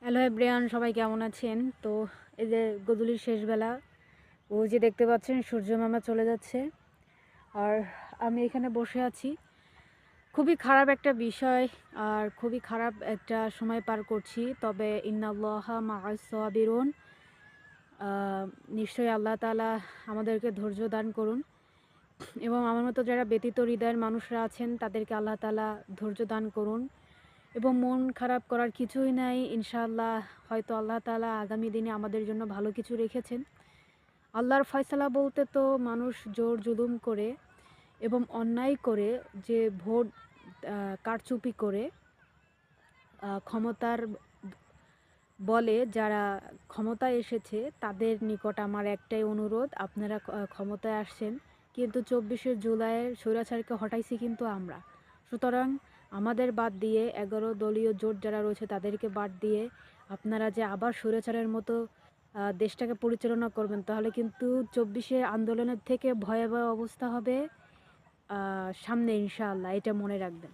Hello everyone, সবাই কেমন আছেন? তো এই যে গোধূলির শেষবেলা, ওই যে দেখতে পাচ্ছেন সূর্য মামা চলে যাচ্ছে আর আমি এখানে বসে আছি। খুবই খারাপ একটা বিষয় আর খুবই খারাপ একটা সময় পার করছি। তবে ইন্নাল্লাহা মাআস সাবিরুন, নিশ্চয়ই আল্লাহ তাআলা আমাদেরকে ধৈর্য দান করুন এবং আমার মতো যারা ব্যতীত হৃদয়ের মানুষরা আছেন তাদেরকে আল্লাহ তাআলা ধৈর্য দান করুন এবং মন খারাপ করার কিছুই নাই। ইনশাআল্লাহ হয়তো আল্লাহ তাআলা আগামী দিনে আমাদের জন্য ভালো কিছু রেখেছেন। আল্লাহর ফয়সালা বলতে তো মানুষ জোর জুলুম করে এবং অন্যায় করে, যে ভোট কারচুপি করে ক্ষমতার বলে যারা ক্ষমতায় এসেছে, তাদের নিকট আমার একটাই অনুরোধ, আপনারা ক্ষমতায় আসছেন কিন্তু ২৪শে জুলাইয়ের স্বৈরাচারকে হটাইছি কিন্তু আমরা। সুতরাং আমাদের বাদ দিয়ে ১১ দলীয় জোট যারা রয়েছে তাদেরকে বাদ দিয়ে আপনারা যে আবার স্বৈরাচারের মতো দেশটাকে পরিচালনা করবেন, তাহলে কিন্তু ২৪শে আন্দোলনের থেকে ভয়াবহ অবস্থা হবে সামনে, ইনশাআল্লাহ, এটা মনে রাখবেন।